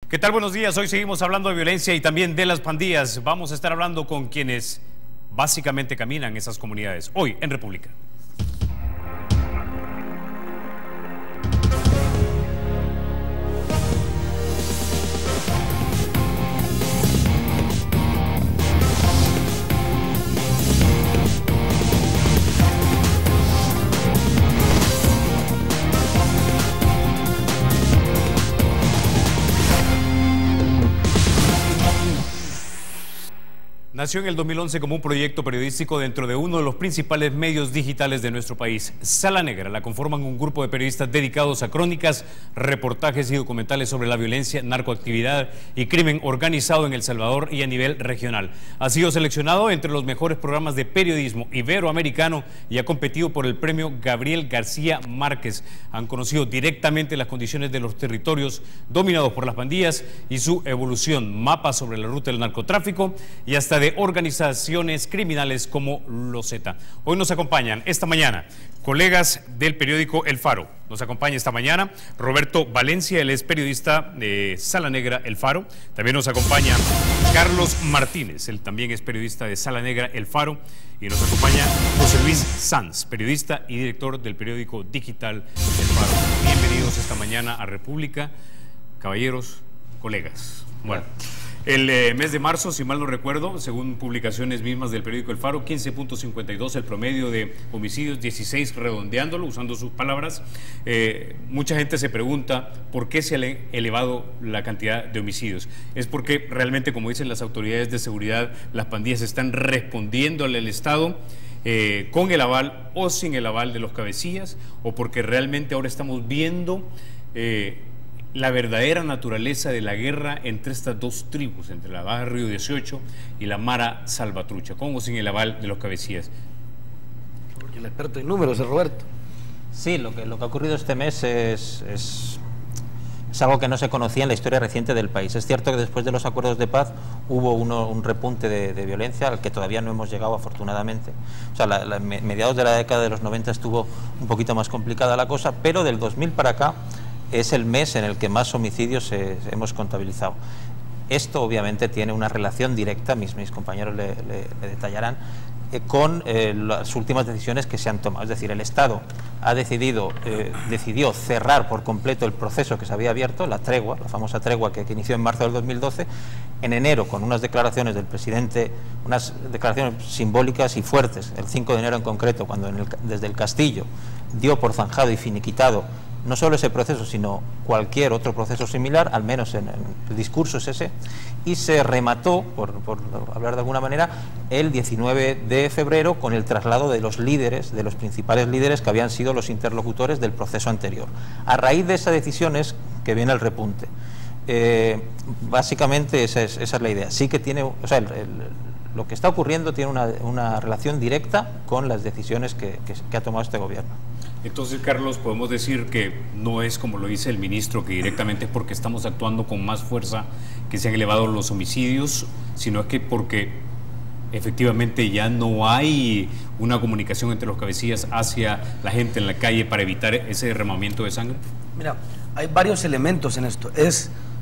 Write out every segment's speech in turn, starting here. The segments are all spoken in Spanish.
¿Qué tal? Buenos días. Hoy seguimos hablando de violencia y también de las pandillas. Vamos a estar hablando con quienes básicamente caminan esas comunidades. Hoy en República. Nació en el 2011 como un proyecto periodístico dentro de uno de los principales medios digitales de nuestro país. Sala Negra la conforman un grupo de periodistas dedicados a crónicas, reportajes y documentales sobre la violencia, narcoactividad y crimen organizado en El Salvador y a nivel regional. Ha sido seleccionado entre los mejores programas de periodismo iberoamericano y ha competido por el premio Gabriel García Márquez. Han conocido directamente las condiciones de los territorios dominados por las pandillas y su evolución, mapas sobre la ruta del narcotráfico y hasta de organizaciones criminales como los Zeta. Hoy nos acompañan esta mañana colegas del periódico El Faro. Nos acompaña esta mañana Roberto Valencia, él es periodista de Sala Negra El Faro. También nos acompaña Carlos Martínez, él también es periodista de Sala Negra El Faro. Y nos acompaña José Luis Sanz, periodista y director del periódico digital El Faro. Bienvenidos esta mañana a República, caballeros, colegas. Bueno. El mes de marzo, si mal no recuerdo, según publicaciones mismas del periódico El Faro, 15.52 el promedio de homicidios, 16 redondeándolo, usando sus palabras. Mucha gente se pregunta por qué se ha elevado la cantidad de homicidios. Es porque realmente, como dicen las autoridades de seguridad, las pandillas están respondiéndole al Estado con el aval o sin el aval de los cabecillas, o porque realmente ahora estamos viendo la verdadera naturaleza de la guerra entre estas dos tribus, entre la Baja Río 18 y la Mara Salvatrucha, con o sin el aval de los cabecillas. El experto en números es Roberto. Sí, lo que ha ocurrido este mes es algo que no se conocía en la historia reciente del país. Es cierto que después de los acuerdos de paz hubo un repunte de violencia al que todavía no hemos llegado, afortunadamente. O sea, mediados de la década de los 90 estuvo un poquito más complicada la cosa, pero del 2000 para acá es el mes en el que más homicidios hemos contabilizado. Esto obviamente tiene una relación directa, mis compañeros le detallarán, con las últimas decisiones que se han tomado. Es decir, el Estado ha decidido cerrar por completo el proceso que se había abierto, la tregua, la famosa tregua que inició en marzo del 2012, en enero, con unas declaraciones del presidente, unas declaraciones simbólicas y fuertes, el 5 de enero en concreto, cuando desde el Castillo dio por zanjado y finiquitado no solo ese proceso, sino cualquier otro proceso similar, al menos en el discurso es ese, y se remató, por hablar de alguna manera, el 19 de febrero con el traslado de los líderes, de los principales líderes que habían sido los interlocutores del proceso anterior. A raíz de esa decisión es que viene el repunte. Básicamente esa es la idea. Sí que tiene, o sea, lo que está ocurriendo tiene una relación directa con las decisiones que ha tomado este gobierno. Entonces, Carlos, podemos decir que no es como lo dice el ministro, que directamente es porque estamos actuando con más fuerza que se han elevado los homicidios, sino es que porque efectivamente ya no hay una comunicación entre los cabecillas hacia la gente en la calle para evitar ese derramamiento de sangre. Mira, hay varios elementos en esto.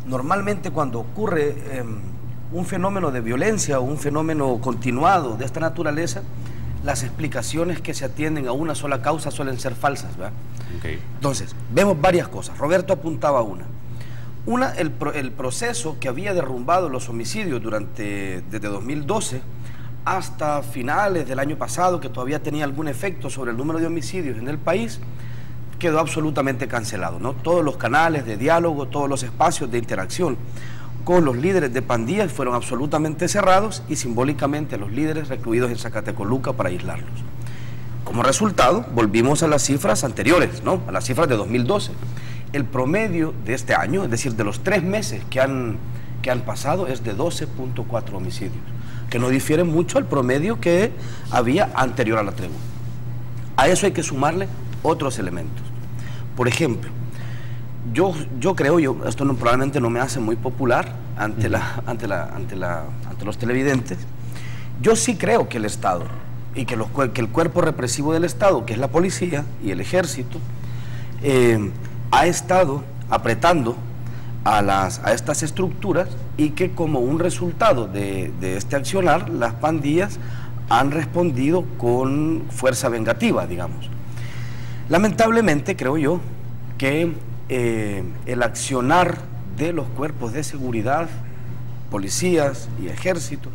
Normalmente cuando ocurre un fenómeno de violencia o un fenómeno continuado de esta naturaleza, las explicaciones que se atienden a una sola causa suelen ser falsas, ¿verdad? Okay. Entonces, vemos varias cosas. Roberto apuntaba una, el proceso que había derrumbado los homicidios desde 2012 hasta finales del año pasado, que todavía tenía algún efecto sobre el número de homicidios en el país, quedó absolutamente cancelado, ¿no? Todos los canales de diálogo, todos los espacios de interacción con los líderes de pandillas fueron absolutamente cerrados y simbólicamente los líderes recluidos en Zacatecoluca para aislarlos. Como resultado, volvimos a las cifras anteriores, ¿no? A las cifras de 2012. El promedio de este año, es decir, de los 3 meses que han pasado, es de 12.4 homicidios, que no difiere mucho al promedio que había anterior a la tregua. A eso hay que sumarle otros elementos. Por ejemplo, yo creo, esto probablemente no me hace muy popular ante los televidentes. Yo sí creo que el Estado y que el cuerpo represivo del Estado, que es la policía y el ejército, ha estado apretando a estas estructuras, y que como un resultado de este accionar, las pandillas han respondido con fuerza vengativa, digamos. Lamentablemente, creo yo, que el accionar de los cuerpos de seguridad, policías y ejército,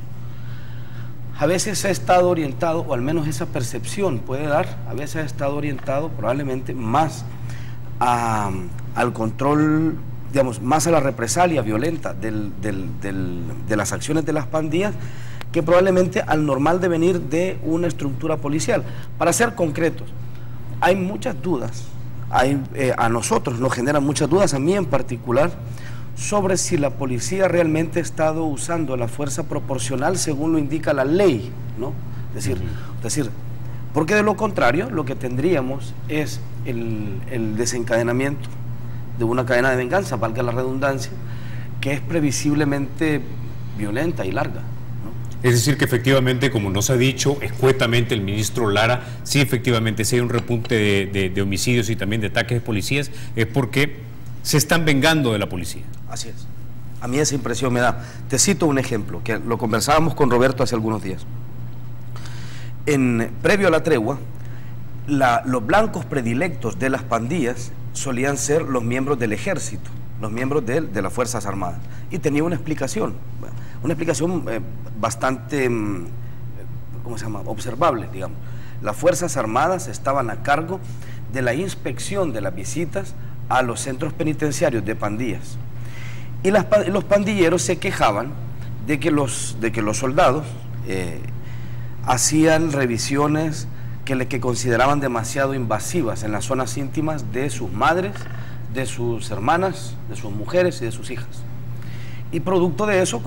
a veces ha estado orientado, o al menos esa percepción puede dar, a veces ha estado orientado probablemente más al control, digamos, más a la represalia violenta de las acciones de las pandillas, que probablemente al normal devenir de una estructura policial. Para ser concretos, hay muchas dudas, a nosotros nos generan muchas dudas, a mí en particular, sobre si la policía realmente ha estado usando la fuerza proporcional según lo indica la ley, ¿no? Es decir, porque de lo contrario lo que tendríamos es el desencadenamiento de una cadena de venganza, valga la redundancia, que es previsiblemente violenta y larga, ¿no? Es decir, que efectivamente, como nos ha dicho escuetamente el ministro Lara, sí, efectivamente, si hay un repunte de homicidios y también de ataques de policías, es porque se están vengando de la policía. Así es. A mí esa impresión me da. Te cito un ejemplo, que lo conversábamos con Roberto hace algunos días. Previo a la tregua, los blancos predilectos de las pandillas solían ser los miembros del ejército, los miembros de las Fuerzas Armadas. Y tenía una explicación bastante, ¿cómo se llama?, observable, digamos. Las Fuerzas Armadas estaban a cargo de la inspección de las visitas a los centros penitenciarios de pandillas. Y los pandilleros se quejaban de que los soldados hacían revisiones que consideraban demasiado invasivas en las zonas íntimas de sus madres, de sus hermanas, de sus mujeres y de sus hijas. Y producto de eso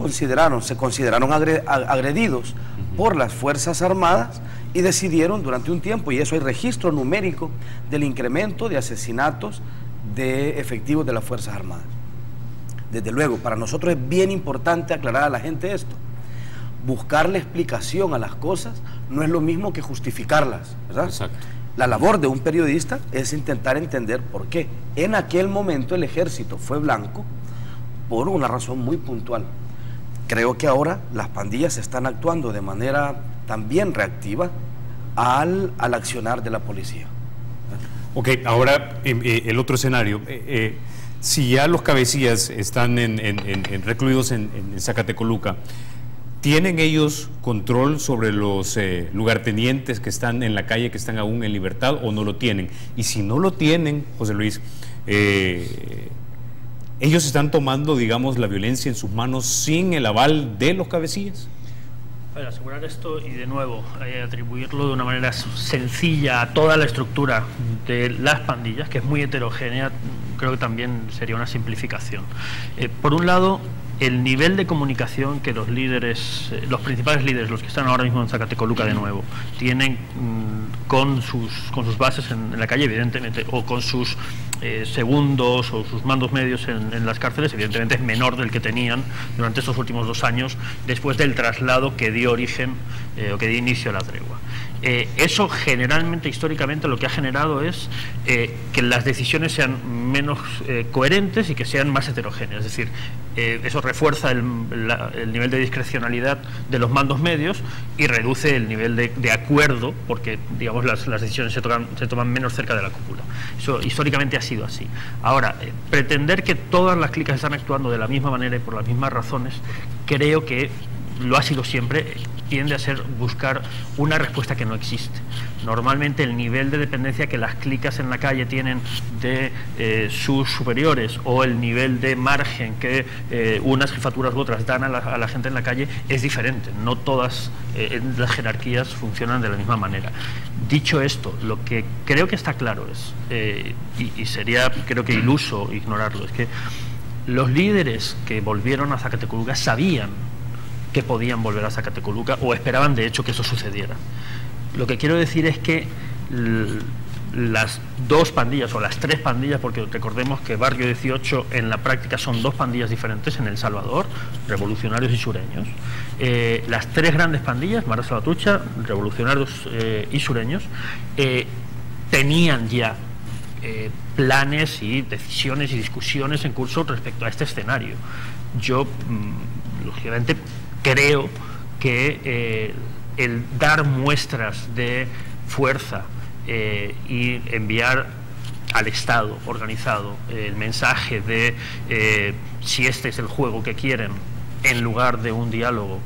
se consideraron agredidos por las Fuerzas Armadas y decidieron durante un tiempo, y eso hay registro numérico del incremento de asesinatos de efectivos de las Fuerzas Armadas. Desde luego, para nosotros es bien importante aclarar a la gente esto. Buscarle explicación a las cosas no es lo mismo que justificarlas, ¿verdad? Exacto. La labor de un periodista es intentar entender por qué. En aquel momento el ejército fue blanco por una razón muy puntual. Creo que ahora las pandillas están actuando de manera también reactiva al accionar de la policía. Ok, ahora el otro escenario. Si ya los cabecillas están recluidos en Zacatecoluca, ¿tienen ellos control sobre los lugartenientes que están en la calle, que están aún en libertad, o no lo tienen? Y si no lo tienen, José Luis, ¿ellos están tomando, digamos, la violencia en sus manos sin el aval de los cabecillas? Para asegurar esto, y de nuevo, atribuirlo de una manera sencilla a toda la estructura de las pandillas, que es muy heterogénea, creo que también sería una simplificación. Por un lado, el nivel de comunicación que los líderes, los principales líderes, los que están ahora mismo en Zacatecoluca de nuevo, tienen con sus bases en la calle, evidentemente, o con sus segundos o sus mandos medios en las cárceles, evidentemente es menor del que tenían durante estos últimos 2 años, después del traslado que dio origen o que dio inicio a la tregua. Eso generalmente, históricamente, lo que ha generado es que las decisiones sean menos coherentes y que sean más heterogéneas. Es decir, eso refuerza el nivel de discrecionalidad de los mandos medios y reduce el nivel de acuerdo, porque, digamos, las decisiones se toman menos cerca de la cúpula. Eso históricamente ha sido así. Ahora, pretender que todas las clicas están actuando de la misma manera y por las mismas razones, creo que lo ha sido siempre, tiende a ser buscar una respuesta que no existe. Normalmente el nivel de dependencia que las clicas en la calle tienen de sus superiores, o el nivel de margen que unas jefaturas u otras dan a la gente en la calle es diferente. No todas las jerarquías funcionan de la misma manera. Dicho esto, lo que creo que está claro es, y sería, creo que, iluso ignorarlo, es que los líderes que volvieron a Zacatecoluca sabían que podían volver a Zacatecoluca, o esperaban de hecho que eso sucediera. Lo que quiero decir es que las 2 pandillas o las 3 pandillas, porque recordemos que Barrio 18 en la práctica son 2 pandillas diferentes en El Salvador, revolucionarios y sureños. Las 3 grandes pandillas, Mara Salvatrucha, revolucionarios y sureños, tenían ya planes y decisiones y discusiones en curso respecto a este escenario. Yo, lógicamente, creo que el dar muestras de fuerza y enviar al Estado organizado el mensaje de si este es el juego que quieren, en lugar de un diálogo,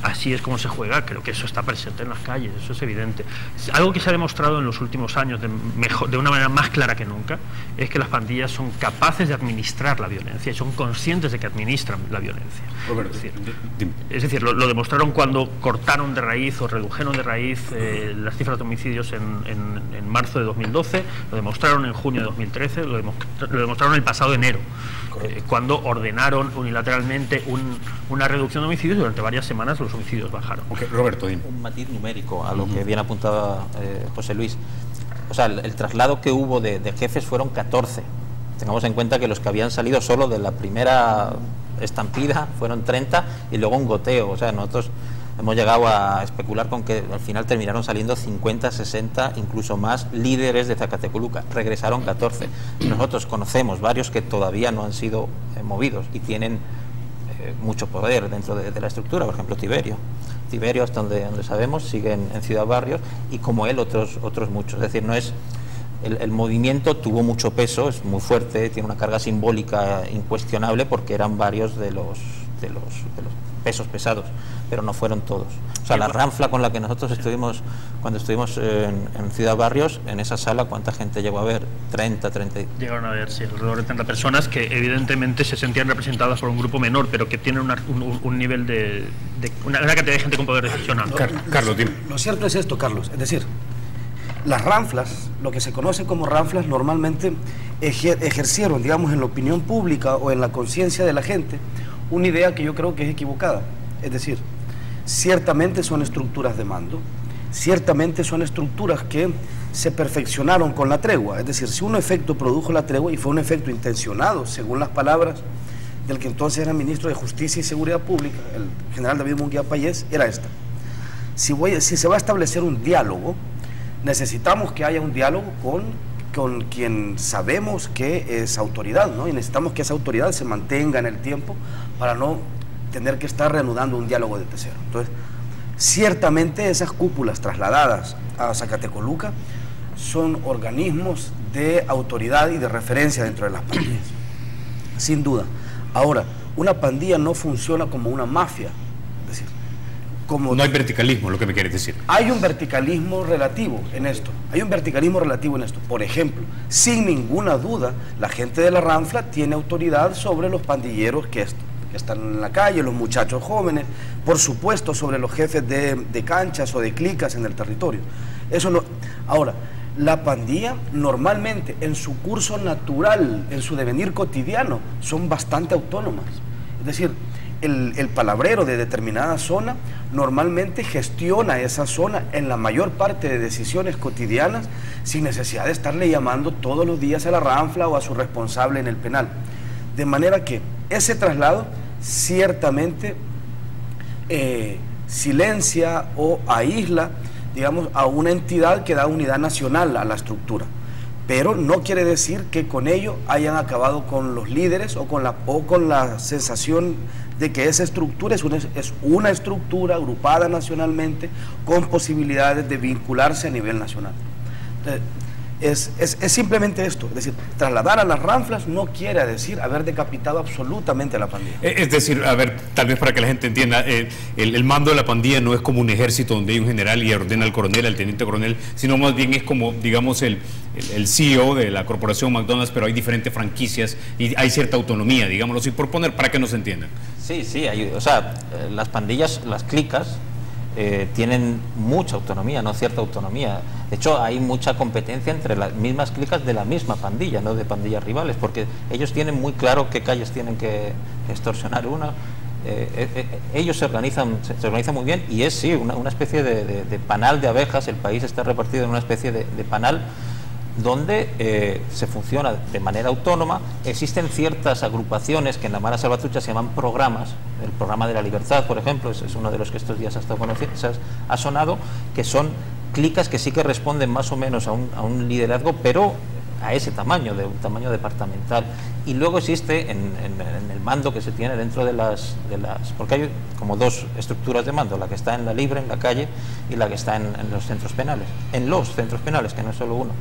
así es como se juega, creo que eso está presente en las calles, eso es evidente. Algo que se ha demostrado en los últimos años de una manera más clara que nunca es que las pandillas son capaces de administrar la violencia y son conscientes de que administran la violencia. Roberto, es decir, lo demostraron cuando cortaron de raíz o redujeron de raíz las cifras de homicidios en marzo de 2012, lo demostraron en junio de 2013, lo demostraron el pasado enero, cuando ordenaron unilateralmente una reducción de homicidios. Durante varias semanas los homicidios bajaron. Roberto, dime. Un matiz numérico a lo que bien apuntaba José Luis. O sea, el traslado que hubo de jefes fueron 14. Tengamos en cuenta que los que habían salido solo de la primera estampida fueron 30 y luego un goteo. O sea, nosotros hemos llegado a especular con que al final terminaron saliendo 50, 60, incluso más líderes de Zacatecoluca. Regresaron 14. Nosotros conocemos varios que todavía no han sido movidos y tienen mucho poder dentro de la estructura. Por ejemplo, Tiberio, hasta donde sabemos, sigue en Ciudad Barrios, y como él otros muchos. Es decir, no es el movimiento tuvo mucho peso, es muy fuerte, tiene una carga simbólica incuestionable, porque eran varios de los pesos pesados, pero no fueron todos. O sea, la ranfla con la que nosotros estuvimos, cuando estuvimos en Ciudad Barrios, en esa sala, ¿cuánta gente llegó a ver? 30. Llegaron a ver, sí, alrededor de 30 personas que evidentemente se sentían representadas por un grupo menor, pero que tienen un nivel una cantidad de gente con poder decisional. Carlos, dime. Lo cierto es esto, Carlos, es decir, las ranflas, lo que se conoce como ranflas, normalmente ejercieron, digamos, en la opinión pública o en la conciencia de la gente, una idea que yo creo que es equivocada. Es decir, ciertamente son estructuras de mando, ciertamente son estructuras que se perfeccionaron con la tregua. Es decir, si un efecto produjo la tregua, y fue un efecto intencionado, según las palabras del que entonces era ministro de Justicia y Seguridad Pública, el general David Munguía Payés, era esta: si se va a establecer un diálogo, necesitamos que haya un diálogo con quien sabemos que es autoridad, ¿no? Y necesitamos que esa autoridad se mantenga en el tiempo para no tener que estar reanudando un diálogo de tercero. Entonces, ciertamente esas cúpulas trasladadas a Zacatecoluca son organismos de autoridad y de referencia dentro de las pandillas, sin duda. Ahora, una pandilla no funciona como una mafia, es decir, no hay verticalismo, lo que me quieres decir. Hay un verticalismo relativo en esto. Por ejemplo, sin ninguna duda, la gente de la ranfla tiene autoridad sobre los pandilleros que están en la calle, los muchachos jóvenes, por supuesto sobre los jefes de canchas o de clicas en el territorio. Eso no. Ahora, la pandilla normalmente en su curso natural, en su devenir cotidiano, son bastante autónomas. Es decir, el palabrero de determinada zona normalmente gestiona esa zona en la mayor parte de decisiones cotidianas sin necesidad de estarle llamando todos los días a la ranfla o a su responsable en el penal. De manera que ese traslado ciertamente silencia o aísla, digamos, a una entidad que da unidad nacional a la estructura. Pero no quiere decir que con ello hayan acabado con los líderes o con la sensación de que esa estructura es una estructura agrupada nacionalmente con posibilidades de vincularse a nivel nacional. Es simplemente esto, es decir, trasladar a las ranflas no quiere decir haber decapitado absolutamente a la pandilla. Es decir, a ver, tal vez para que la gente entienda, el mando de la pandilla no es como un ejército donde hay un general y ordena al coronel, al teniente coronel, sino más bien es como, digamos, el CEO de la corporación McDonald's, pero hay diferentes franquicias y hay cierta autonomía, digámoslo así, por poner, para que nos entiendan. Sí, o sea, las pandillas, las clicas, tienen mucha autonomía, no cierta autonomía. De hecho, hay mucha competencia entre las mismas clicas de la misma pandilla, no de pandillas rivales, porque ellos tienen muy claro qué calles tienen que extorsionar una. Ellos se organizan muy bien, y es sí una especie de panal de abejas. El país está repartido en una especie de panal donde se funciona de manera autónoma. Existen ciertas agrupaciones que en la Mara Salvatrucha se llaman programas. El programa de la libertad, por ejemplo, es uno de los que estos días ha sonado, que son clicas que sí que responden más o menos a un liderazgo, pero a ese tamaño, de un tamaño departamental. Y luego existe en el mando que se tiene dentro de las... Porque hay como dos estructuras de mando, la que está en la libre, en la calle, y la que está en los centros penales. En los centros penales, que no es solo uno.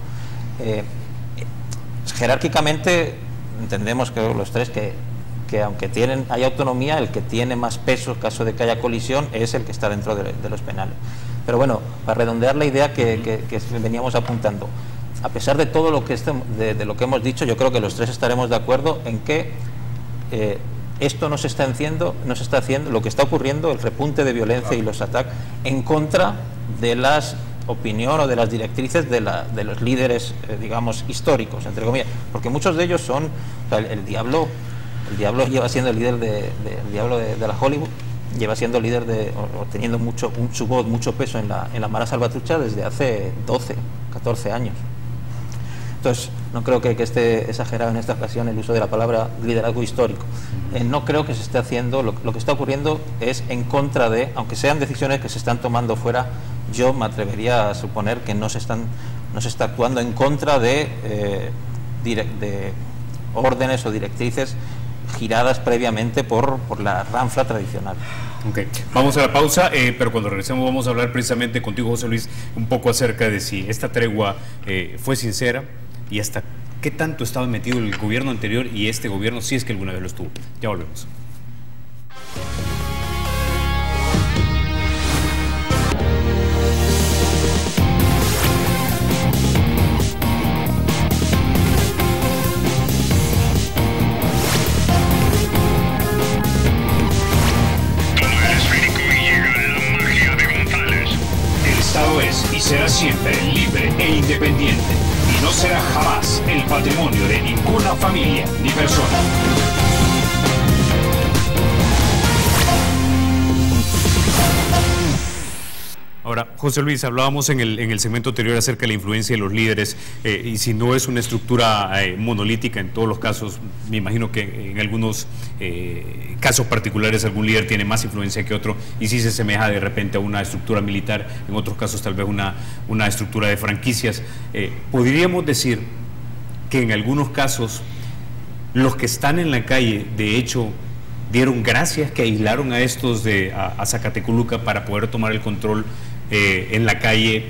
Jerárquicamente entendemos que los tres que aunque hay autonomía, el que tiene más peso en caso de que haya colisión es el que está dentro de los penales. Pero bueno, para redondear la idea que veníamos apuntando, a pesar de todo lo que de lo que hemos dicho, yo creo que los tres estaremos de acuerdo en que esto no se está haciendo, lo que está ocurriendo, el repunte de violencia y los ataques en contra de las opinión o de las directrices de los líderes, digamos, históricos, entre comillas, porque muchos de ellos son, o sea, el diablo lleva siendo el líder el diablo de la Hollywood, lleva siendo líder o teniendo su voz, mucho peso en la Mara Salvatrucha desde hace 12, 14 años. Entonces, no creo que esté exagerado en esta ocasión el uso de la palabra liderazgo histórico. No creo que se esté haciendo, lo que está ocurriendo es en contra de, aunque sean decisiones que se están tomando fuera, yo me atrevería a suponer que no se está actuando en contra de órdenes o directrices giradas previamente por la ranfla tradicional. Okay. Vamos a la pausa, pero cuando regresemos vamos a hablar precisamente contigo, José Luis, un poco acerca de si esta tregua fue sincera y hasta qué tanto estaba metido el gobierno anterior y este gobierno, si es que alguna vez lo estuvo. Ya volvemos. Será siempre libre e independiente y no será jamás el patrimonio de ninguna familia ni persona. Ahora, José Luis, hablábamos en el segmento anterior acerca de la influencia de los líderes y si no es una estructura monolítica en todos los casos, me imagino que en algunos casos particulares algún líder tiene más influencia que otro y si se asemeja de repente a una estructura militar, en otros casos tal vez una estructura de franquicias. ¿Podríamos decir que en algunos casos los que están en la calle, de hecho, dieron gracias que aislaron a estos a Zacatecoluca para poder tomar el control en la calle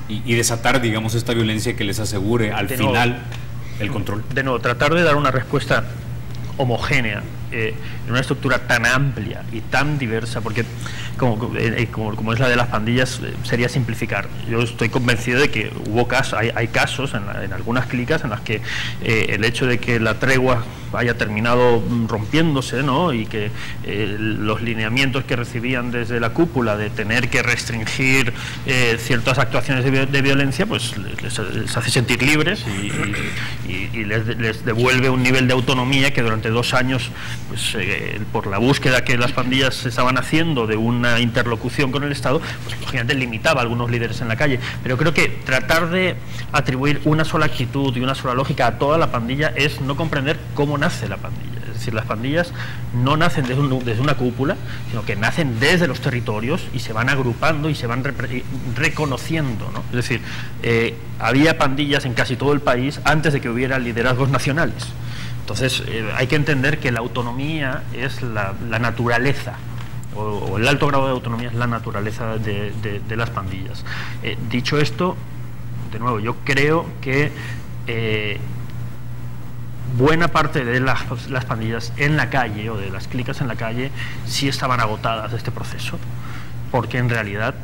y desatar, digamos, esta violencia que les asegure al final el control? De nuevo, tratar de dar una respuesta homogénea en una estructura tan amplia y tan diversa, porque como es la de las pandillas, sería simplificar. Yo estoy convencido de que hay casos en algunas clicas en las que el hecho de que la tregua haya terminado rompiéndose, ¿no? Y que los lineamientos que recibían desde la cúpula de tener que restringir ciertas actuaciones de violencia, pues les hace sentir libres y les devuelve un nivel de autonomía que durante 2 años, pues por la búsqueda que las pandillas estaban haciendo de una interlocución con el Estado, pues lógicamente limitaba a algunos líderes en la calle. Pero creo que tratar de atribuir una sola actitud y una sola lógica a toda la pandilla es no comprender cómo nace la pandilla. Es decir, las pandillas no nacen desde una cúpula, sino que nacen desde los territorios y se van agrupando y se van reconociendo, ¿no? Es decir, había pandillas en casi todo el país antes de que hubiera liderazgos nacionales. Entonces, hay que entender que la autonomía es la naturaleza, o el alto grado de autonomía es la naturaleza de las pandillas. Dicho esto, de nuevo, yo creo que buena parte de las pandillas en la calle, o de las clicas en la calle, sí estaban agotadas de este proceso, porque en realidad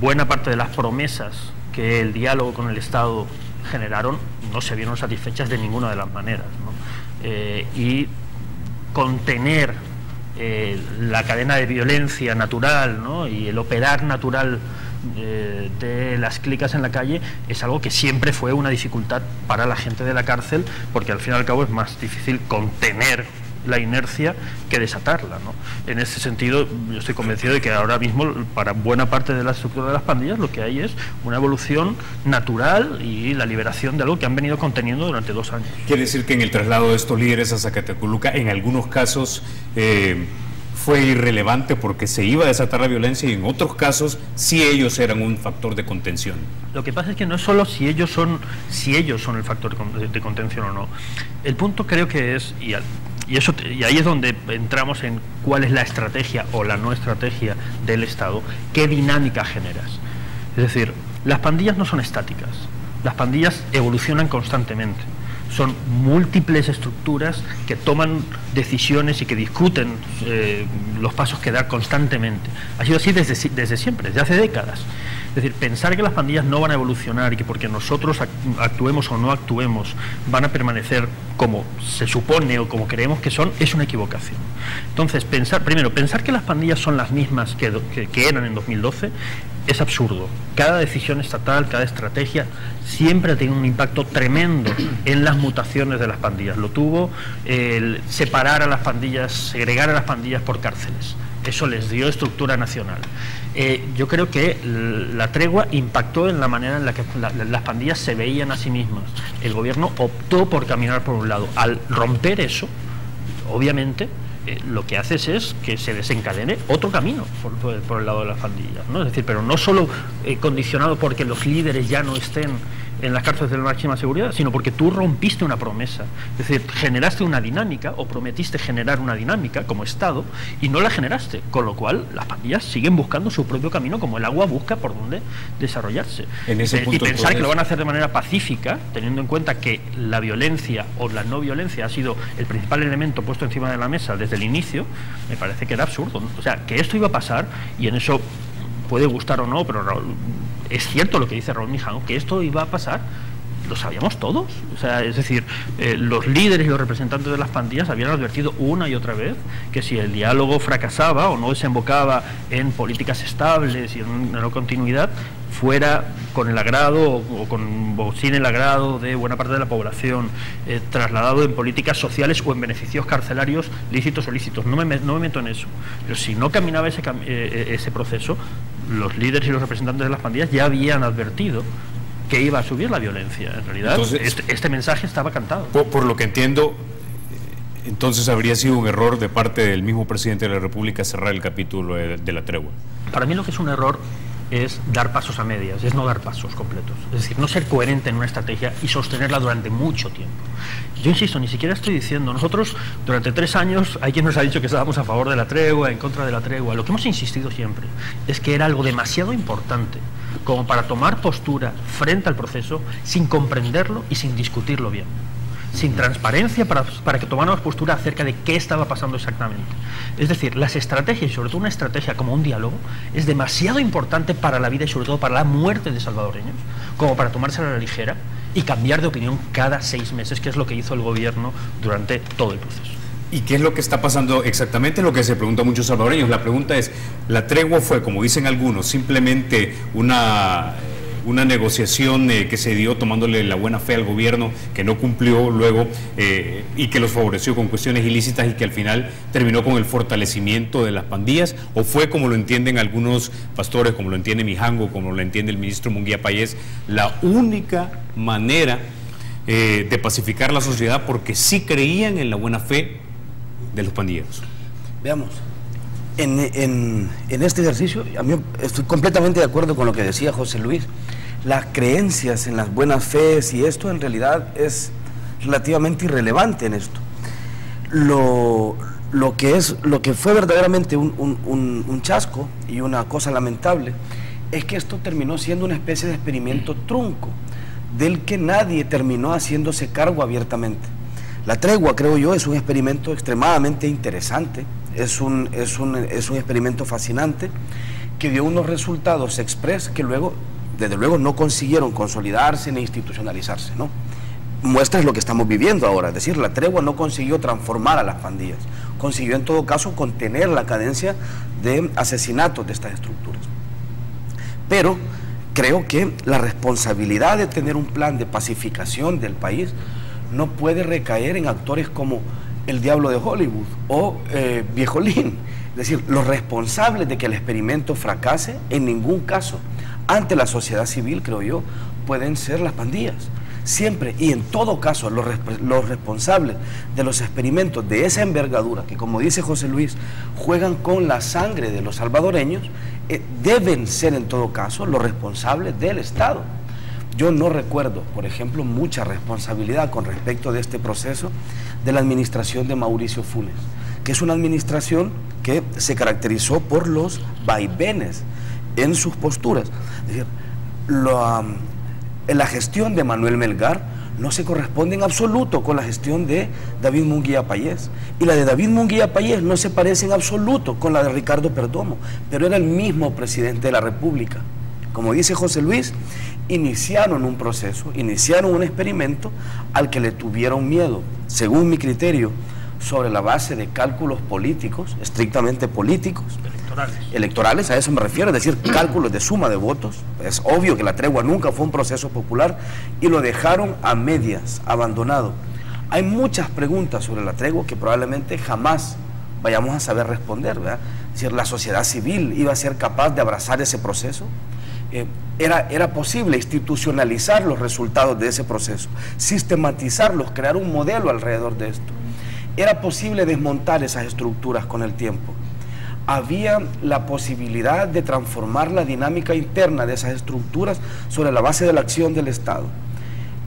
buena parte de las promesas que el diálogo con el Estado generaron no se vieron satisfechas de ninguna de las maneras, ¿no? Y contener la cadena de violencia natural, ¿no? Y el operar natural de las clicas en la calle es algo que siempre fue una dificultad para la gente de la cárcel, porque al fin y al cabo es más difícil contener la inercia que desatarla, ¿no? En ese sentido, yo estoy convencido de que ahora mismo para buena parte de la estructura de las pandillas lo que hay es una evolución natural y la liberación de algo que han venido conteniendo durante 2 años. Quiere decir que en el traslado de estos líderes a Zacatecoluca, en algunos casos fue irrelevante porque se iba a desatar la violencia y en otros casos sí ellos eran un factor de contención. Lo que pasa es que no es solo si ellos son el factor de contención o no. El punto creo que es, y ahí es donde entramos en cuál es la estrategia o la no estrategia del Estado, qué dinámica generas. Es decir, las pandillas no son estáticas, las pandillas evolucionan constantemente. Son múltiples estructuras que toman decisiones y que discuten los pasos que dar constantemente. Ha sido así desde siempre, desde hace décadas. Es decir, pensar que las pandillas no van a evolucionar y que porque nosotros actuemos o no actuemos van a permanecer como se supone o como creemos que son, es una equivocación. Entonces, pensar que las pandillas son las mismas que eran en 2012 es absurdo. Cada decisión estatal, cada estrategia siempre ha tenido un impacto tremendo en las mutaciones de las pandillas. Lo tuvo el separar a las pandillas, segregar a las pandillas por cárceles. Eso les dio estructura nacional. Yo creo que la tregua impactó en la manera en la que las pandillas se veían a sí mismas. El gobierno optó por caminar por un lado. Al romper eso, obviamente, lo que haces es que se desencadene otro camino por el lado de las pandillas, ¿no? Es decir, pero no solo condicionado porque los líderes ya no estén en las cárceles de máxima seguridad, sino porque tú rompiste una promesa. Es decir, generaste una dinámica o prometiste generar una dinámica como Estado y no la generaste, con lo cual las pandillas siguen buscando su propio camino como el agua busca por dónde desarrollarse. En ese punto, y pensar que lo van a hacer de manera pacífica, teniendo en cuenta que la violencia o la no violencia ha sido el principal elemento puesto encima de la mesa desde el inicio, me parece que era absurdo, ¿no? O sea, que esto iba a pasar, y en eso puede gustar o no, pero es cierto lo que dice Raúl Mijango, que esto iba a pasar, lo sabíamos todos. O sea, es decir, los líderes y los representantes de las pandillas habían advertido una y otra vez que si el diálogo fracasaba o no desembocaba en políticas estables y en una continuidad, fuera con el agrado o sin el agrado de buena parte de la población, trasladado en políticas sociales o en beneficios carcelarios lícitos o ilícitos. No me meto en eso, pero si no caminaba ese proceso, los líderes y los representantes de las pandillas ya habían advertido que iba a subir la violencia. En realidad, entonces, este mensaje estaba cantado. Por lo que entiendo, entonces habría sido un error de parte del mismo presidente de la República cerrar el capítulo de la tregua. Para mí lo que es un error es dar pasos a medias, es no dar pasos completos. Es decir, no ser coherente en una estrategia y sostenerla durante mucho tiempo. Yo insisto, ni siquiera estoy diciendo, nosotros durante 3 años, hay quien nos ha dicho que estábamos a favor de la tregua, en contra de la tregua. Lo que hemos insistido siempre es que era algo demasiado importante como para tomar postura frente al proceso sin comprenderlo y sin discutirlo bien, sin transparencia para que tomáramos postura acerca de qué estaba pasando exactamente. Es decir, las estrategias, y sobre todo una estrategia como un diálogo, es demasiado importante para la vida y sobre todo para la muerte de salvadoreños, como para tomársela a la ligera y cambiar de opinión cada 6 meses, que es lo que hizo el gobierno durante todo el proceso. ¿Y qué es lo que está pasando exactamente? Lo que se pregunta a muchos salvadoreños. La pregunta es, ¿la tregua fue, como dicen algunos, simplemente una negociación que se dio tomándole la buena fe al gobierno, que no cumplió luego y que los favoreció con cuestiones ilícitas y que al final terminó con el fortalecimiento de las pandillas? ¿O fue, como lo entienden algunos pastores, como lo entiende Mijango, como lo entiende el ministro Munguía Payés, la única manera de pacificar la sociedad porque sí creían en la buena fe de los pandilleros? Veamos, en este ejercicio, a mí estoy completamente de acuerdo con lo que decía José Luis. Las creencias en las buenas fees y esto en realidad es relativamente irrelevante en esto. Lo que fue verdaderamente un chasco y una cosa lamentable es que esto terminó siendo una especie de experimento trunco del que nadie terminó haciéndose cargo abiertamente. La tregua, creo yo, es un experimento extremadamente interesante, es un experimento fascinante que dio unos resultados express que luego, desde luego, no consiguieron consolidarse ni institucionalizarse, ¿no? Muestra es lo que estamos viviendo ahora, es decir, la tregua no consiguió transformar a las pandillas, consiguió en todo caso contener la cadencia de asesinatos de estas estructuras. Pero creo que la responsabilidad de tener un plan de pacificación del país no puede recaer en actores como el Diablo de Hollywood o Viejo-Lin. Es decir, los responsables de que el experimento fracase en ningún caso ante la sociedad civil, creo yo, pueden ser las pandillas, siempre y en todo caso los responsables de los experimentos de esa envergadura, que como dice José Luis, juegan con la sangre de los salvadoreños, deben ser en todo caso los responsables del Estado. Yo no recuerdo, por ejemplo, mucha responsabilidad con respecto de este proceso de la administración de Mauricio Funes, que es una administración que se caracterizó por los vaivenes en sus posturas. Es decir, la gestión de Manuel Melgar no se corresponde en absoluto con la gestión de David Munguía Payés, y la de David Munguía Payés no se parece en absoluto con la de Ricardo Perdomo, pero era el mismo presidente de la República. Como dice José Luis, iniciaron un proceso, iniciaron un experimento al que le tuvieron miedo, según mi criterio, sobre la base de cálculos políticos, estrictamente políticos, electorales, a eso me refiero, es decir, cálculos de suma de votos. Es obvio que la tregua nunca fue un proceso popular y lo dejaron a medias, abandonado. Hay muchas preguntas sobre la tregua que probablemente jamás vayamos a saber responder, ¿verdad? Es decir, la sociedad civil iba a ser capaz de abrazar ese proceso. Era posible institucionalizar los resultados de ese proceso, sistematizarlos, crear un modelo alrededor de esto. Era posible desmontar esas estructuras con el tiempo. Había la posibilidad de transformar la dinámica interna de esas estructuras sobre la base de la acción del Estado.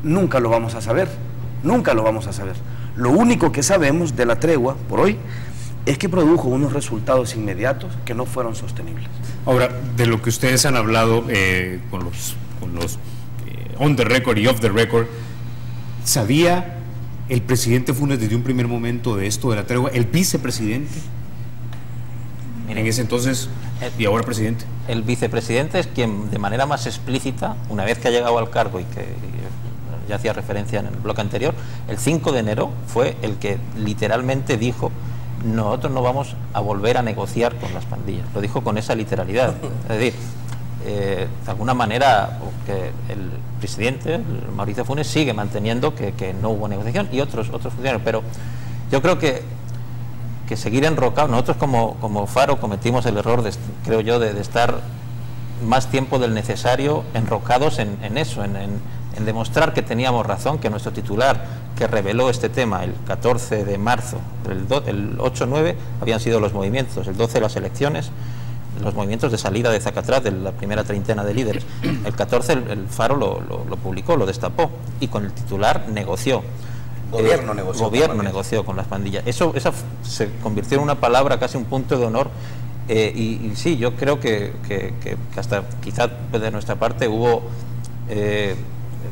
Nunca lo vamos a saber, nunca lo vamos a saber. Lo único que sabemos de la tregua, por hoy, es que produjo unos resultados inmediatos que no fueron sostenibles. Ahora, de lo que ustedes han hablado con los on the record y off the record, ¿sabía el presidente Funes desde un primer momento de esto de la tregua, el vicepresidente? En ese entonces y ahora presidente. El vicepresidente es quien de manera más explícita, una vez que ha llegado al cargo y que ya hacía referencia en el bloque anterior, el 5 de enero fue el que literalmente dijo: nosotros no vamos a volver a negociar con las pandillas. Lo dijo con esa literalidad. Es decir, de alguna manera que el presidente, el Mauricio Funes, sigue manteniendo que no hubo negociación, y otros funcionarios. Pero yo creo que seguir enrocados, nosotros como Faro cometimos el error, creo yo, de estar más tiempo del necesario enrocados en eso, en demostrar que teníamos razón, que nuestro titular que reveló este tema el 14 de marzo, el 8-9 habían sido los movimientos, el 12 las elecciones, los movimientos de salida de Zacatrás, de la primera treintena de líderes. El 14 el Faro lo publicó, lo destapó, y con el titular negoció. Gobierno negoció con las pandillas. Esa se convirtió en una palabra, casi un punto de honor. Y sí, yo creo que hasta quizás de nuestra parte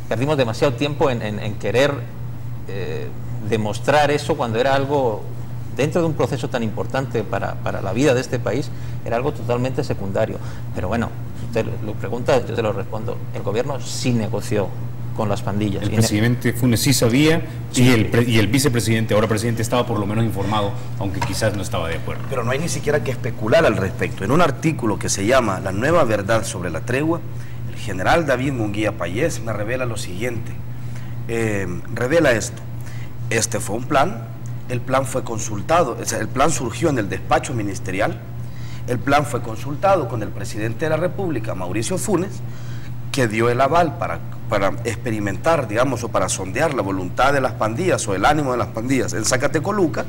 perdimos demasiado tiempo en querer demostrar eso, cuando era algo, dentro de un proceso tan importante para la vida de este país, era algo totalmente secundario. Pero bueno, si usted lo pregunta, yo te lo respondo. El gobierno sí negoció con las pandillas. El presidente Funes sí sabía, sí, y el vicepresidente, ahora presidente, estaba por lo menos informado, aunque quizás no estaba de acuerdo. Pero no hay ni siquiera que especular al respecto. En un artículo que se llama La nueva verdad sobre la tregua, el general David Munguía Payés me revela lo siguiente. Revela esto: este fue un plan, el plan fue consultado, el plan surgió en el despacho ministerial, el plan fue consultado con el presidente de la República, Mauricio Funes, que dio el aval para experimentar, digamos, o para sondear la voluntad de las pandillas o el ánimo de las pandillas en Zacatecoluca.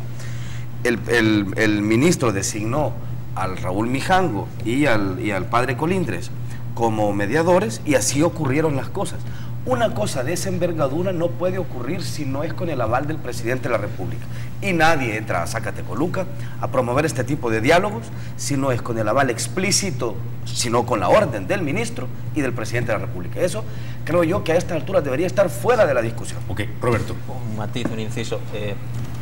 El ministro designó al Raúl Mijango y al padre Colindres como mediadores, y así ocurrieron las cosas. Una cosa de esa envergadura no puede ocurrir si no es con el aval del presidente de la República. Y nadie entra a Zacatecoluca a promover este tipo de diálogos si no es con el aval explícito, sino con la orden del ministro y del presidente de la República. Eso creo yo que a esta altura debería estar fuera de la discusión. Ok, Roberto. Un matiz, un inciso.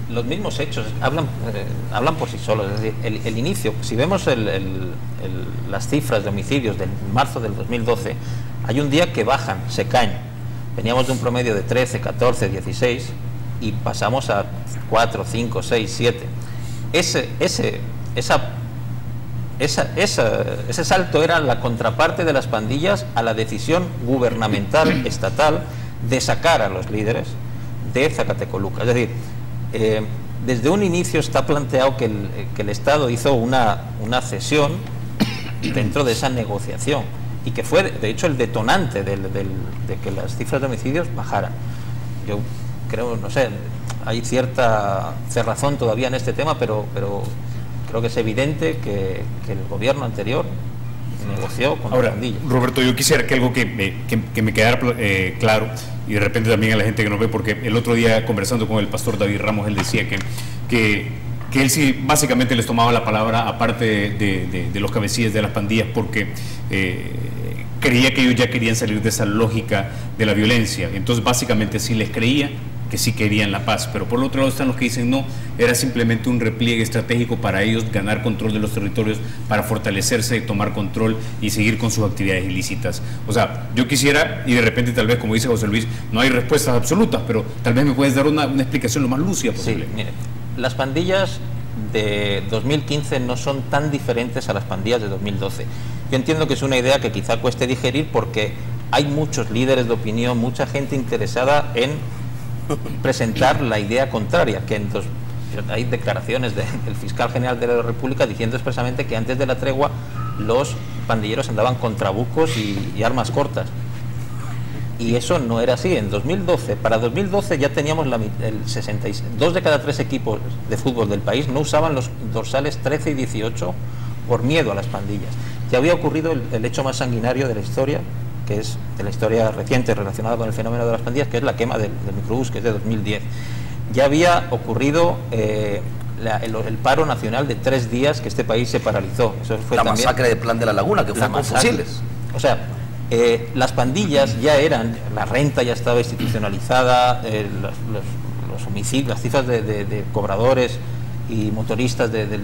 Los mismos hechos hablan por sí solos. Es decir, el inicio, si vemos las cifras de homicidios del marzo del 2012, hay un día que bajan, se caen. Veníamos de un promedio de 13, 14, 16 y pasamos a 4, 5, 6, 7. Ese salto era la contraparte de las pandillas a la decisión gubernamental, estatal, de sacar a los líderes de Zacatecoluca. Es decir, desde un inicio está planteado que el Estado hizo una cesión dentro de esa negociación. y que fue de hecho el detonante de que las cifras de homicidios bajaran. Yo creo, no sé, hay cierta cerrazón todavía en este tema, pero creo que es evidente que el gobierno anterior negoció con la pandilla. Roberto, yo quisiera que algo que me quedara claro, y de repente también a la gente que nos ve, porque el otro día conversando con el pastor David Ramos, él decía que él sí básicamente les tomaba la palabra aparte de los cabecillas de las pandillas, porque creía que ellos ya querían salir de esa lógica de la violencia. Entonces básicamente sí les creía que sí querían la paz, pero por el otro lado están los que dicen no, era simplemente un repliegue estratégico para ellos ganar control de los territorios, para fortalecerse, tomar control y seguir con sus actividades ilícitas. O sea, yo quisiera, y de repente tal vez, como dice José Luis, no hay respuestas absolutas, pero tal vez me puedes dar una explicación lo más lúcida posible. Sí, mire, las pandillas de 2015 no son tan diferentes a las pandillas de 2012. Yo entiendo que es una idea que quizá cueste digerir porque hay muchos líderes de opinión, mucha gente interesada en presentar la idea contraria, que hay declaraciones del fiscal general de la República diciendo expresamente que antes de la tregua los pandilleros andaban con trabucos y armas cortas, y eso no era así. En 2012, para 2012 ya teníamos el 62 de cada 3 equipos de fútbol del país no usaban los dorsales 13 y 18 por miedo a las pandillas. Ya había ocurrido el hecho más sanguinario de la historia, que es de la historia reciente relacionada con el fenómeno de las pandillas, que es la quema del microbús, que es de 2010. Ya había ocurrido el paro nacional de 3 días que este país se paralizó. Eso fue la también masacre de Plan de la Laguna, que fue con fusiles. O sea, las pandillas ya eran, la renta ya estaba institucionalizada, los homicidios, las cifras de cobradores y motoristas del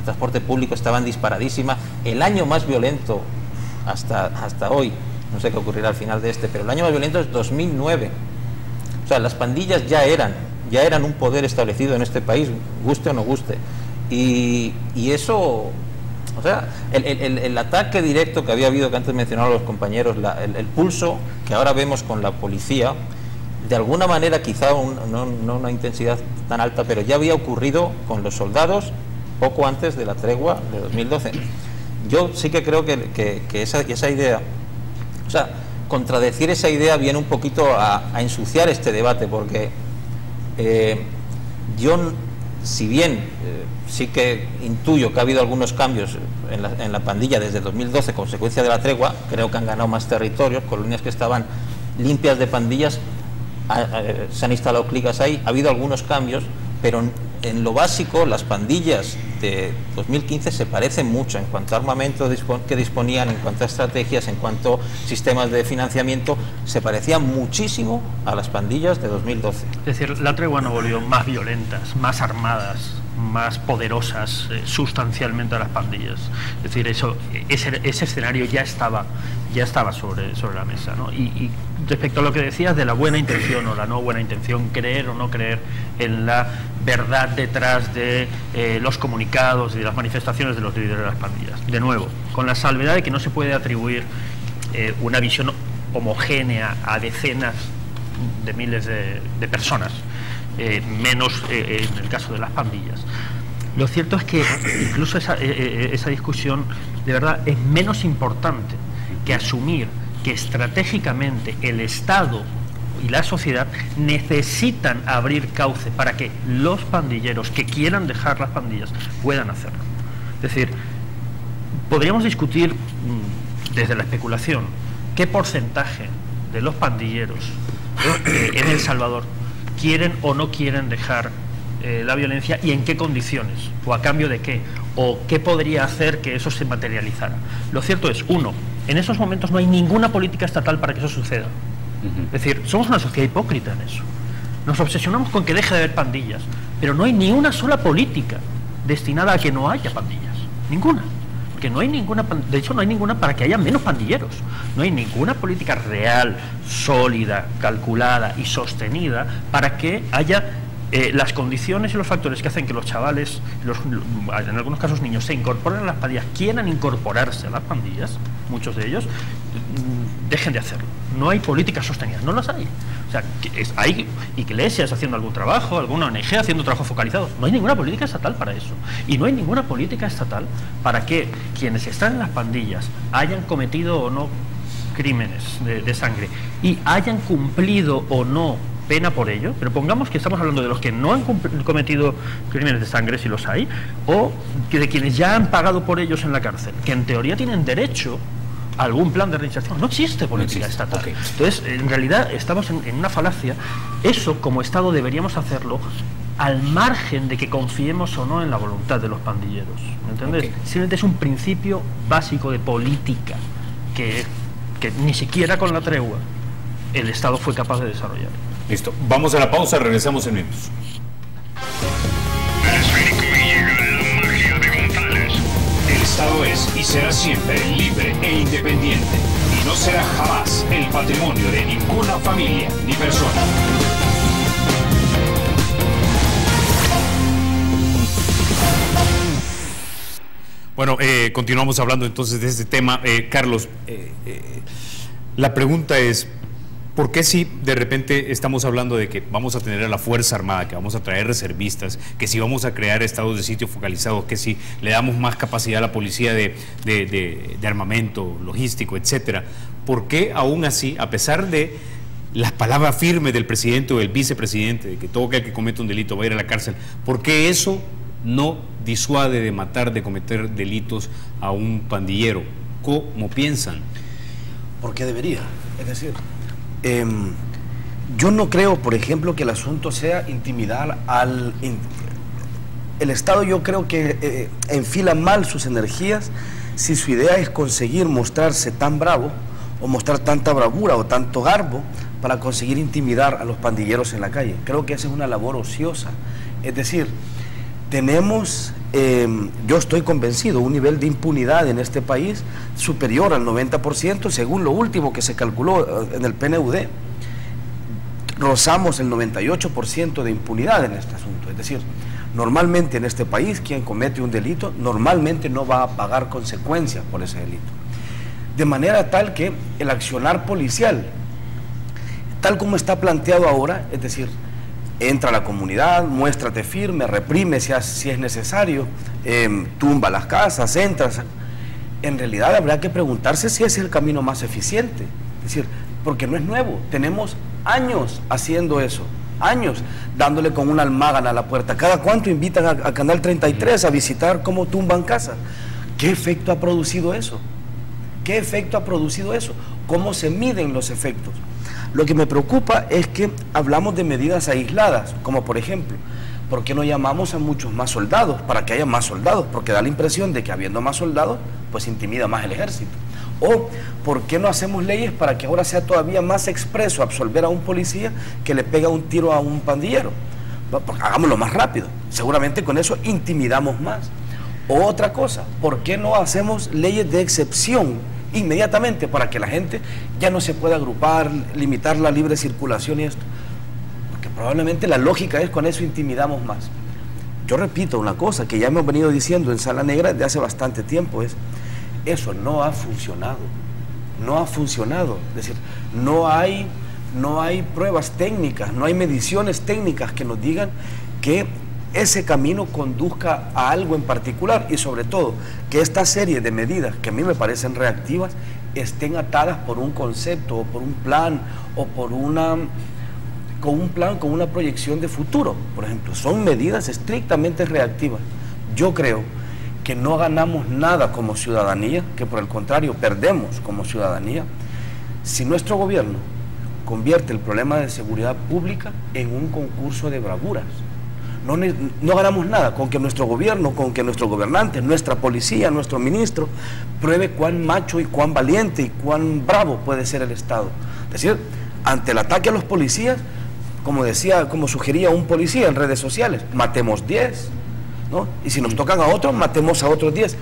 transporte público estaban disparadísimas. El año más violento hasta hoy, no sé qué ocurrirá al final de pero el año más violento es 2009. O sea, las pandillas ya eran un poder establecido en este país, guste o no guste, y eso, o sea, el ataque directo que había habido, que antes mencionaron los compañeros, el pulso que ahora vemos con la policía, de alguna manera quizá no una intensidad tan alta, pero ya había ocurrido con los soldados poco antes de la tregua de 2012. Yo sí que creo que esa idea, o sea, contradecir esa idea viene un poquito a ensuciar este debate, porque yo, si bien sí que intuyo que ha habido algunos cambios en la pandilla desde 2012, consecuencia de la tregua, creo que han ganado más territorios, colonias que estaban limpias de pandillas, se han instalado cligas ahí, ha habido algunos cambios, pero en lo básico las pandillas de 2015 se parecen mucho en cuanto a armamento que disponían, en cuanto a estrategias, en cuanto a sistemas de financiamiento, se parecían muchísimo a las pandillas de 2012. Es decir, la tregua no volvió más violentas, más armadas, más poderosas sustancialmente a las pandillas. Es decir, ese escenario ya estaba sobre la mesa, ¿no? Y respecto a lo que decías de la buena intención o la no buena intención, creer o no creer en la verdad detrás de los comunicados y de las manifestaciones de los líderes de las pandillas, de nuevo, con la salvedad de que no se puede atribuir una visión homogénea a decenas de miles de personas, menos en el caso de las pandillas. Lo cierto es que incluso esa discusión de verdad es menos importante que asumir que estratégicamente el Estado y la sociedad necesitan abrir cauce para que los pandilleros que quieran dejar las pandillas puedan hacerlo. Es decir, podríamos discutir desde la especulación qué porcentaje de los pandilleros en El Salvador quieren o no quieren dejar la violencia y en qué condiciones, o a cambio de qué, o qué podría hacer que eso se materializara. Lo cierto es, uno, en esos momentos no hay ninguna política estatal para que eso suceda. Es decir, somos una sociedad hipócrita en eso. Nos obsesionamos con que deje de haber pandillas, pero no hay ni una sola política destinada a que no haya pandillas. Ninguna. Porque no hay ninguna, de hecho no hay ninguna para que haya menos pandilleros. No hay ninguna política real, sólida, calculada y sostenida para que haya las condiciones y los factores que hacen que los chavales, en algunos casos niños, se incorporen a las pandillas, quieran incorporarse a las pandillas, muchos de ellos, dejen de hacerlo. No hay políticas sostenidas, no las hay. O sea, hay iglesias haciendo algún trabajo, alguna ONG haciendo trabajo focalizado. No hay ninguna política estatal para eso. Y no hay ninguna política estatal para que quienes están en las pandillas hayan cometido o no crímenes de sangre y hayan cumplido o no pena por ello, pero pongamos que estamos hablando de los que no han cometido crímenes de sangre, si los hay, o de quienes ya han pagado por ellos en la cárcel, que en teoría tienen derecho a algún plan de reinserción. No existe política estatal. Okay. Entonces, en realidad, estamos en una falacia. Eso, como Estado, deberíamos hacerlo al margen de que confiemos o no en la voluntad de los pandilleros. ¿Me entiendes? Okay. Simplemente es un principio básico de política que ni siquiera con la tregua el Estado fue capaz de desarrollar. Listo. Vamos a la pausa, regresamos en minutos. El Estado es y será siempre libre e independiente y no será jamás el patrimonio de ninguna familia ni persona. Bueno, continuamos hablando entonces de este tema. Carlos, la pregunta es, ¿por qué si de repente estamos hablando de que vamos a tener a la Fuerza Armada, que vamos a traer reservistas, que si vamos a crear estados de sitio focalizados, que si le damos más capacidad a la policía de armamento, logístico, etcétera? ¿Por qué aún así, a pesar de las palabras firmes del presidente o del vicepresidente, de que todo aquel que comete un delito va a ir a la cárcel, por qué eso no disuade de matar, de cometer delitos a un pandillero? ¿Cómo piensan? Porque debería, es decir, yo no creo, por ejemplo, que el asunto sea intimidar al... El Estado, yo creo que enfila mal sus energías si su idea es conseguir mostrarse tan bravo o mostrar tanta bravura o tanto garbo para conseguir intimidar a los pandilleros en la calle. Creo que esa es una labor ociosa. Es decir, tenemos, yo estoy convencido, un nivel de impunidad en este país superior al 90%, según lo último que se calculó en el PNUD. Rozamos el 98% de impunidad en este asunto. Es decir, normalmente en este país, quien comete un delito, normalmente no va a pagar consecuencias por ese delito. De manera tal que el accionar policial, tal como está planteado ahora, es decir, entra a la comunidad, muéstrate firme, reprime si es necesario, tumba las casas, entras. En realidad habrá que preguntarse si ese es el camino más eficiente. Es decir, porque no es nuevo, tenemos años haciendo eso, años dándole con una almágana a la puerta. ¿Cada cuánto invitan a Canal 33 a visitar cómo tumban casas? ¿Qué efecto ha producido eso? ¿Qué efecto ha producido eso? ¿Cómo se miden los efectos? Lo que me preocupa es que hablamos de medidas aisladas, como por ejemplo, ¿por qué no llamamos a muchos más soldados? Para que haya más soldados, porque da la impresión de que habiendo más soldados, pues intimida más el ejército. O, ¿por qué no hacemos leyes para que ahora sea todavía más expreso absolver a un policía que le pega un tiro a un pandillero? Hagámoslo más rápido, seguramente con eso intimidamos más. O otra cosa, ¿por qué no hacemos leyes de excepción inmediatamente para que la gente ya no se pueda agrupar, limitar la libre circulación y esto? Porque probablemente la lógica es con eso intimidamos más. Yo repito una cosa que ya hemos venido diciendo en Sala Negra desde hace bastante tiempo, es eso no ha funcionado, no ha funcionado. Es decir, no hay pruebas técnicas, no hay mediciones técnicas que nos digan que ese camino conduzca a algo en particular, y sobre todo que esta serie de medidas que a mí me parecen reactivas estén atadas por un concepto o por un plan o por con una proyección de futuro. Por ejemplo, son medidas estrictamente reactivas. Yo creo que no ganamos nada como ciudadanía, que por el contrario perdemos como ciudadanía, si nuestro gobierno convierte el problema de seguridad pública en un concurso de bravuras. No ganamos nada con que nuestro gobierno, con que nuestros gobernantes, nuestra policía, nuestro ministro pruebe cuán macho y cuán valiente y cuán bravo puede ser el Estado. Es decir, ante el ataque a los policías, como sugería un policía en redes sociales, matemos 10, ¿no? Y si nos tocan a otros, matemos a otros 10.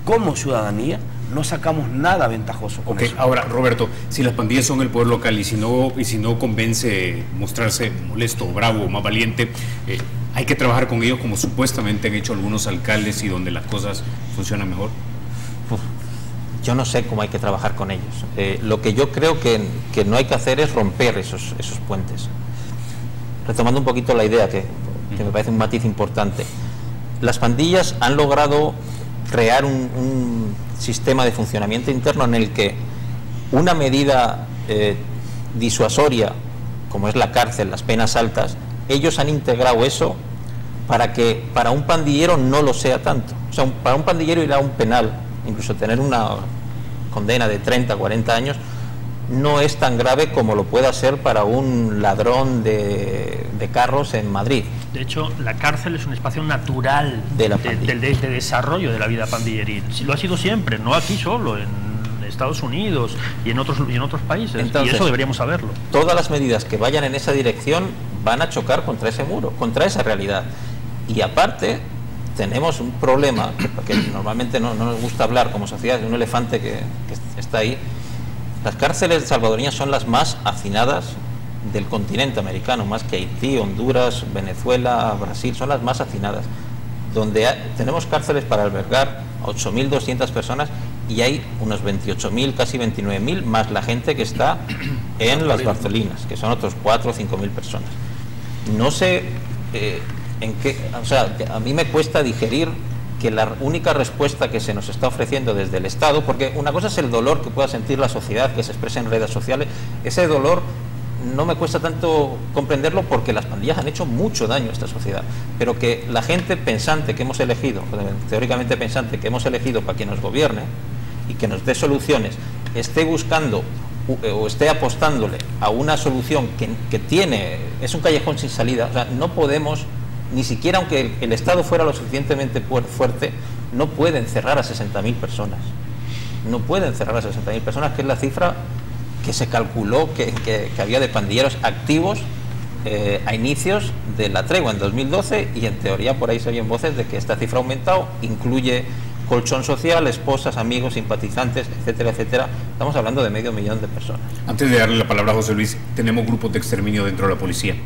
Como ciudadanía no sacamos nada ventajoso con eso. Ahora, Roberto, si las pandillas son el poder local y si no convence mostrarse molesto, bravo, más valiente, hay que trabajar con ellos como supuestamente han hecho algunos alcaldes y donde las cosas funcionan mejor. yo no sé cómo hay que trabajar con ellos. Lo que yo creo que no hay que hacer es romper esos puentes. Retomando un poquito la idea, que me parece un matiz importante. Las pandillas han logrado crear un sistema de funcionamiento interno en el que una medida disuasoria, como es la cárcel, las penas altas, ellos han integrado eso para que para un pandillero no lo sea tanto. O sea, para un pandillero ir a un penal, incluso tener una condena de 30, 40 años, no es tan grave como lo pueda ser para un ladrón de carros en Madrid. De hecho, la cárcel es un espacio natural de desarrollo de la vida pandilleril. Lo ha sido siempre, no aquí solo, en Estados Unidos y en otros países. Entonces, y eso deberíamos saberlo. Todas las medidas que vayan en esa dirección van a chocar contra ese muro, contra esa realidad. Y aparte, tenemos un problema, que normalmente no nos gusta hablar como sociedad, de un elefante que está ahí. Las cárceles salvadoreñas son las más hacinadas del continente americano, más que Haití, Honduras, Venezuela, Brasil, son las más hacinadas, donde tenemos cárceles para albergar a 8.200 personas y hay unos 28.000, casi 29.000, más la gente que está en las Bartolinas, que son otros 4 o 5.000 personas. No sé en qué, o sea, a mí me cuesta digerir que la única respuesta que se nos está ofreciendo desde el Estado, porque una cosa es el dolor que pueda sentir la sociedad, que se expresa en redes sociales, ese dolor no me cuesta tanto comprenderlo porque las pandillas han hecho mucho daño a esta sociedad, pero que la gente pensante que hemos elegido, teóricamente pensante que hemos elegido para que nos gobierne y que nos dé soluciones, esté buscando o esté apostándole a una solución que es un callejón sin salida. O sea, no podemos, ni siquiera aunque el Estado fuera lo suficientemente fuerte, no puede encerrar a 60.000 personas. No puede encerrar a 60.000 personas, que es la cifra que se calculó que había de pandilleros activos a inicios de la tregua en 2012, y en teoría por ahí se oyen voces de que esta cifra ha aumentado, incluye colchón social, esposas, amigos, simpatizantes, etcétera, etcétera. Estamos hablando de 500.000 de personas. Antes de darle la palabra a José Luis, ¿tenemos grupos de exterminio dentro de la policía?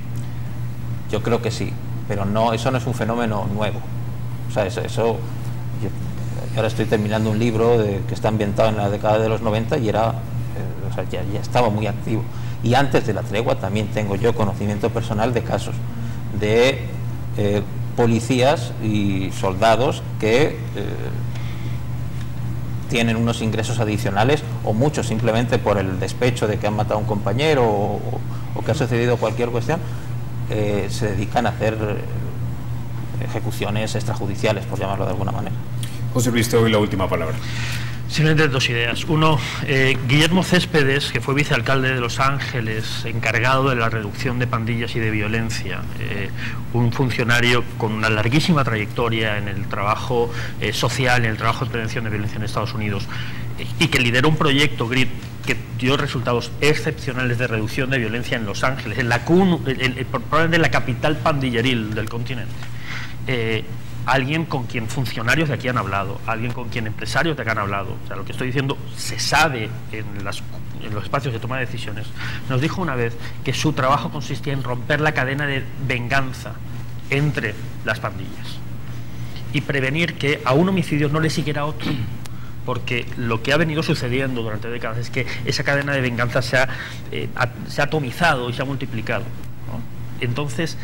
Yo creo que sí, pero no, eso no es un fenómeno nuevo. O sea, yo ahora estoy terminando un libro que está ambientado en la década de los 90 y era, o sea, ya estaba muy activo. Y antes de la tregua también tengo yo conocimiento personal de casos de policías y soldados que tienen unos ingresos adicionales, o muchos simplemente por el despecho de que han matado a un compañero o que ha sucedido cualquier cuestión, se dedican a hacer ejecuciones extrajudiciales, por llamarlo de alguna manera. José Luis, te doy la última palabra. Simplemente dos ideas. Uno, Guillermo Céspedes, que fue vicealcalde de Los Ángeles, encargado de la reducción de pandillas y de violencia, un funcionario con una larguísima trayectoria en el trabajo social, en el trabajo de prevención de violencia en Estados Unidos, y que lideró un proyecto GRID que dio resultados excepcionales de reducción de violencia en Los Ángeles, en la probablemente la capital pandilleril del continente. Alguien con quien funcionarios de aquí han hablado, alguien con quien empresarios de acá han hablado, o sea, lo que estoy diciendo se sabe en los espacios de toma de decisiones. Nos dijo una vez que su trabajo consistía en romper la cadena de venganza entre las pandillas y prevenir que a un homicidio no le siguiera otro, porque lo que ha venido sucediendo durante décadas es que esa cadena de venganza se ha atomizado y se ha multiplicado, ¿no? Entonces,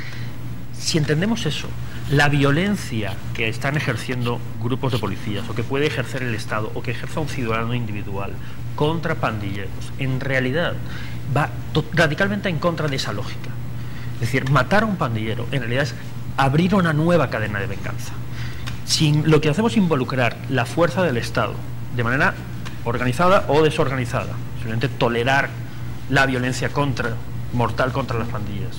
si entendemos eso, la violencia que están ejerciendo grupos de policías, o que puede ejercer el Estado, o que ejerza un ciudadano individual contra pandilleros, en realidad va radicalmente en contra de esa lógica. Es decir, matar a un pandillero en realidad es abrir una nueva cadena de venganza. Lo que hacemos es involucrar la fuerza del Estado de manera organizada o desorganizada, simplemente tolerar la violencia mortal contra las pandillas,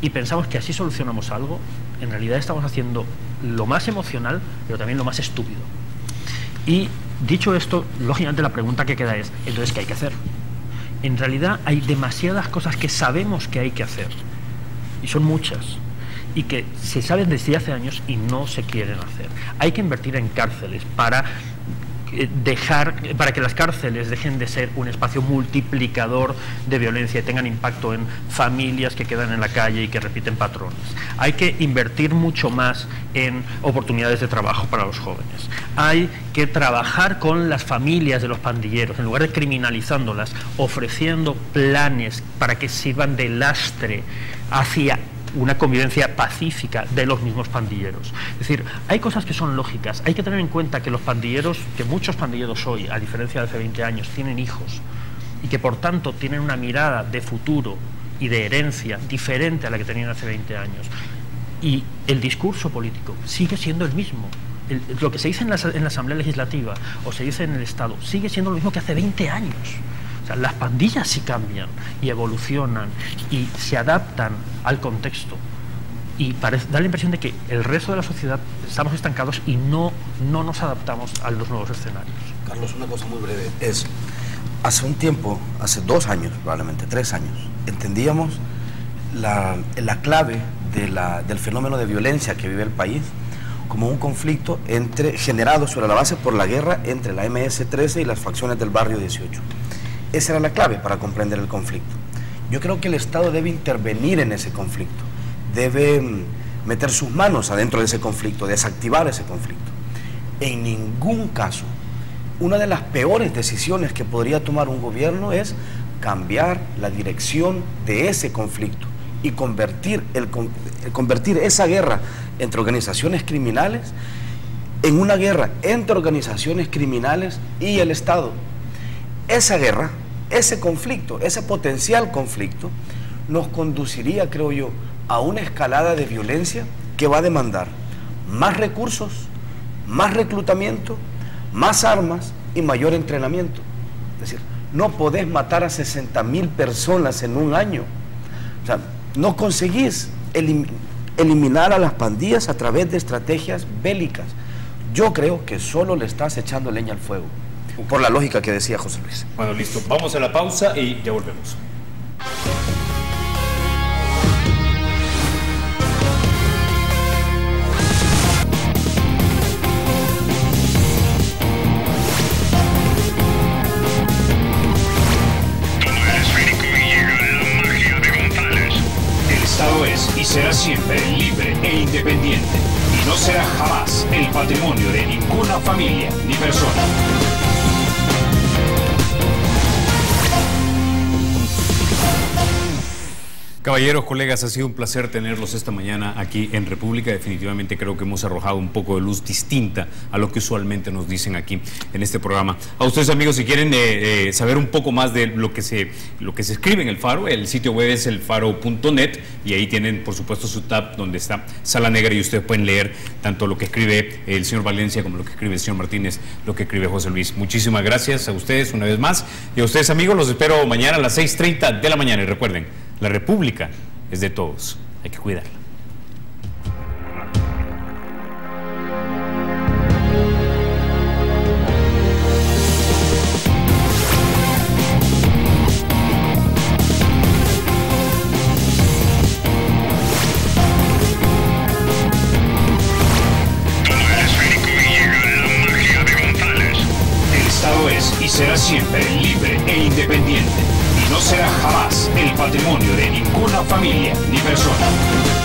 y pensamos que así solucionamos algo. En realidad estamos haciendo lo más emocional, pero también lo más estúpido. Y dicho esto, lógicamente la pregunta que queda es, entonces, ¿qué hay que hacer? En realidad hay demasiadas cosas que sabemos que hay que hacer, y son muchas, y que se saben desde hace años y no se quieren hacer. Hay que invertir en cárceles para para que las cárceles dejen de ser un espacio multiplicador de violencia y tengan impacto en familias que quedan en la calle y que repiten patrones. Hay que invertir mucho más en oportunidades de trabajo para los jóvenes. Hay que trabajar con las familias de los pandilleros, en lugar de criminalizándolas, ofreciendo planes para que sirvan de lastre hacia una convivencia pacífica de los mismos pandilleros. Es decir, hay cosas que son lógicas. Hay que tener en cuenta que los pandilleros, que muchos pandilleros hoy, a diferencia de hace 20 años, tienen hijos y que por tanto tienen una mirada de futuro y de herencia diferente a la que tenían hace 20 años. Y el discurso político sigue siendo el mismo. Lo que se dice en la Asamblea Legislativa o se dice en el Estado sigue siendo lo mismo que hace 20 años. O sea, las pandillas sí cambian y evolucionan y se adaptan al contexto. Y da la impresión de que el resto de la sociedad estamos estancados y no nos adaptamos a los nuevos escenarios. Carlos, una cosa muy breve. Hace un tiempo, hace 2 años, probablemente 3 años, entendíamos la clave del fenómeno de violencia que vive el país como un conflicto generado sobre la base por la guerra entre la MS-13 y las facciones del barrio 18. Esa era la clave para comprender el conflicto. Yo creo que el Estado debe intervenir en ese conflicto, debe meter sus manos adentro de ese conflicto, desactivar ese conflicto. En ningún caso, una de las peores decisiones que podría tomar un gobierno es cambiar la dirección de ese conflicto y convertir esa guerra entre organizaciones criminales en una guerra entre organizaciones criminales y el Estado. Esa guerra, ese conflicto, ese potencial conflicto, nos conduciría, creo yo, a una escalada de violencia que va a demandar más recursos, más reclutamiento, más armas y mayor entrenamiento. Es decir, no podés matar a 60.000 personas en un año. O sea, no conseguís eliminar a las pandillas a través de estrategias bélicas. Yo creo que solo le estás echando leña al fuego, por la lógica que decía José Luis. Bueno, listo. Vamos a la pausa y ya volvemos. Y será siempre libre e independiente, y no será jamás el patrimonio de ninguna familia ni persona. Caballeros, colegas, ha sido un placer tenerlos esta mañana aquí en República. Definitivamente creo que hemos arrojado un poco de luz distinta a lo que usualmente nos dicen aquí en este programa. A ustedes, amigos, si quieren saber un poco más de lo que se escribe en El Faro, el sitio web es elfaro.net y ahí tienen, por supuesto, su tab donde está Sala Negra y ustedes pueden leer tanto lo que escribe el señor Valencia como lo que escribe el señor Martínez, lo que escribe José Luis. Muchísimas gracias a ustedes una vez más y a ustedes, amigos, los espero mañana a las 6:30 de la mañana y recuerden, la República es de todos, hay que cuidarla. El Estado es y será siempre libre e independiente. No será jamás el patrimonio de ninguna familia ni persona.